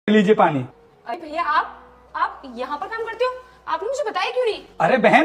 लीजिए पानी। अरे भैया आप यहाँ पर काम करते हो? आपने मुझे बताया क्यों नहीं? अरे बहन,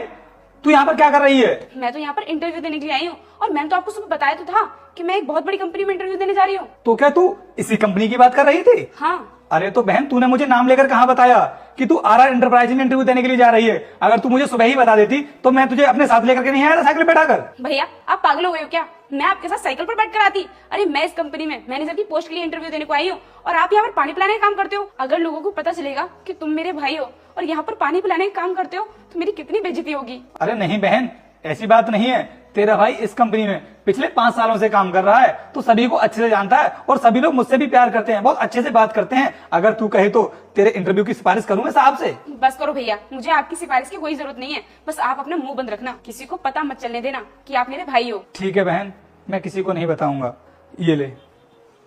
तू यहाँ पर क्या कर रही है? मैं तो यहाँ पर इंटरव्यू देने के लिए आई हूँ और मैंने तो आपको सुबह बताया तो था कि मैं एक बहुत बड़ी कंपनी में इंटरव्यू देने जा रही हूँ। तो क्या तू इसी कंपनी की बात कर रही थी? हाँ। अरे तो बहन, तूने मुझे नाम लेकर कहाँ बताया कि तू आर आर एंटरप्राइज में इंटरव्यू देने के लिए जा रही है? अगर तू मुझे सुबह ही बता देती तो मैं तुझे अपने साथ लेकर के नहीं आया था साइकिल पे बैठाकर। भैया आप पागल हो गए हो क्या? मैं आपके साथ साइकिल पर बैठ कर आती? अरे मैं इस कंपनी में मैनेजर की पोस्ट के लिए इंटरव्यू देने को आई हूँ और आप यहाँ पर पानी पिलाने का काम करते हो। अगर लोगों को पता चलेगा कि तुम मेरे भाई हो और यहाँ पर पानी पिलाने का काम करते हो तो मेरी कितनी बेइज्जती होगी। अरे नहीं बहन, ऐसी बात नहीं है। तेरा भाई इस कंपनी में पिछले 5 सालों से काम कर रहा है, तो सभी को अच्छे से जानता है और सभी लोग मुझसे भी प्यार करते हैं, बहुत अच्छे से बात करते हैं। अगर तू कहे तो तेरे इंटरव्यू की सिफारिश करूंगा साहब से। बस करो भैया, मुझे आपकी सिफारिश की कोई जरूरत नहीं है। बस आप अपना मुंह बंद रखना, किसी को पता मत चलने देना कि आप मेरे भाई हो। ठीक है बहन, मैं किसी को नहीं बताऊंगा। ये ले,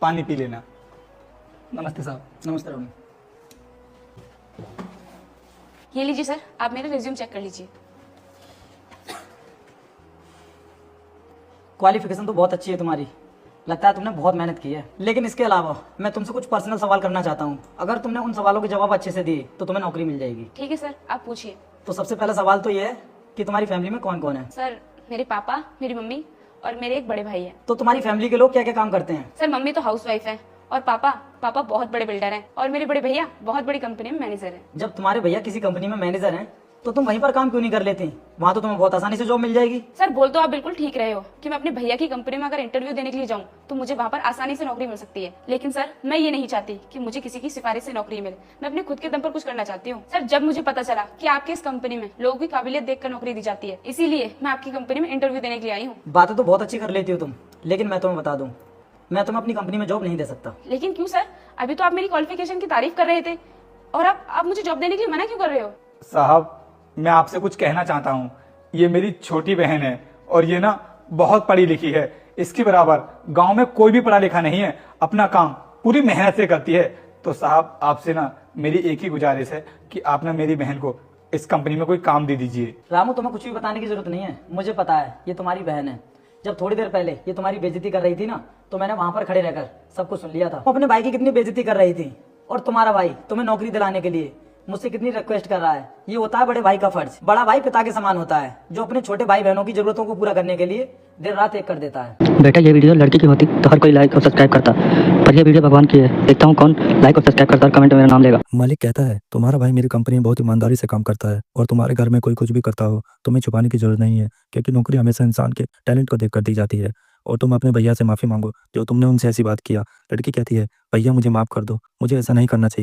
पानी पी लेना। नमस्ते साहब। नमस्ते राहुल। ये लीजिए सर, आप मेरा रिज्यूम चेक कर लीजिए। क्वालिफिकेशन तो बहुत अच्छी है तुम्हारी, लगता है तुमने बहुत मेहनत की है। लेकिन इसके अलावा मैं तुमसे कुछ पर्सनल सवाल करना चाहता हूँ। अगर तुमने उन सवालों के जवाब अच्छे से दिए तो तुम्हें नौकरी मिल जाएगी। ठीक है सर, आप पूछिए। तो सबसे पहला सवाल तो ये है कि तुम्हारी फैमिली में कौन कौन है? सर मेरे पापा, मेरी मम्मी और मेरे एक बड़े भाई है। तो तुम्हारी फैमिली के लोग क्या क्या काम करते हैं? सर मम्मी तो हाउसवाइफ है और पापा बहुत बड़े बिल्डर हैं और मेरे बड़े भैया बहुत बड़ी कंपनी में मैनेजर हैं। जब तुम्हारे भैया किसी कंपनी में मैनेजर हैं तो तुम वहीं पर काम क्यों नहीं कर लेती? वहाँ तो तुम्हें बहुत आसानी से जॉब मिल जाएगी। सर बोल तो आप बिल्कुल ठीक रहे हो कि मैं अपने भैया की कंपनी में अगर इंटरव्यू देने के लिए जाऊं तो मुझे वहाँ पर आसानी से नौकरी मिल सकती है। लेकिन सर मैं ये नहीं चाहती कि मुझे किसी की सिफारिश से नौकरी मिले। मैं अपने खुद के दम पर कुछ करना चाहती हूँ। सर जब मुझे पता चला कि आपके इस कंपनी में लोगों की काबिलियत देखकर नौकरी दी जाती है, इसीलिए मैं आपकी कंपनी में इंटरव्यू देने के लिए आई हूँ। बातें तो बहुत अच्छी कर लेती हो तुम, लेकिन मैं तुम्हें बता दूं, मैं तुम्हें अपनी कंपनी में जॉब नहीं दे सकता। लेकिन क्यों सर? अभी तो आप मेरी क्वालिफिकेशन की तारीफ कर रहे थे और आप मुझे जॉब देने के लिए मना क्यों कर रहे हो? साहब, मैं आपसे कुछ कहना चाहता हूँ। ये मेरी छोटी बहन है और ये ना बहुत पढ़ी लिखी है। इसके बराबर गांव में कोई भी पढ़ा लिखा नहीं है। अपना काम पूरी मेहनत से करती है। तो साहब आपसे ना मेरी एक ही गुजारिश है कि आप ना मेरी बहन को इस कंपनी में कोई काम दे दीजिए। रामू, तुम्हें कुछ भी बताने की जरूरत नहीं है, मुझे पता है ये तुम्हारी बहन है। जब थोड़ी देर पहले ये तुम्हारी बेइज्जती कर रही थी ना, तो मैंने वहां पर खड़े रहकर सब कुछ सुन लिया था। वो अपने भाई की कितनी बेइज्जती कर रही थी और तुम्हारा भाई तुम्हें नौकरी दिलाने के लिए मुझसे कितनी रिक्वेस्ट कर रहा है। ये होता है बड़े भाई का फर्ज। बड़ा भाई पिता के समान होता है, जो अपने छोटे भाई बहनों की जरूरतों को पूरा करने के लिए दिन रात एक कर देता है। बेटा ये वीडियो लड़की की होती तो हर कोई लाइक और सब्सक्राइब करता, पर ये वीडियो भगवान की है। देखता हूँ कौन लाइक और सब्सक्राइब करता और कमेंट में मेरा नाम लेगा। मालिक कहता है तुम्हारा भाई मेरी कंपनी में बहुत ईमानदारी से काम करता है और तुम्हारे घर में कोई कुछ भी करता हो तुम्हें छुपाने की जरूरत नहीं है, क्योंकि नौकरी हमेशा इंसान के टैलेंट को देखकर दी जाती है। और तुम अपने भैया से माफी मांगो जो तुमने उनसे ऐसी बात किया। लड़की कहती है भैया मुझे माफ कर दो, मुझे ऐसा नहीं करना चाहिए।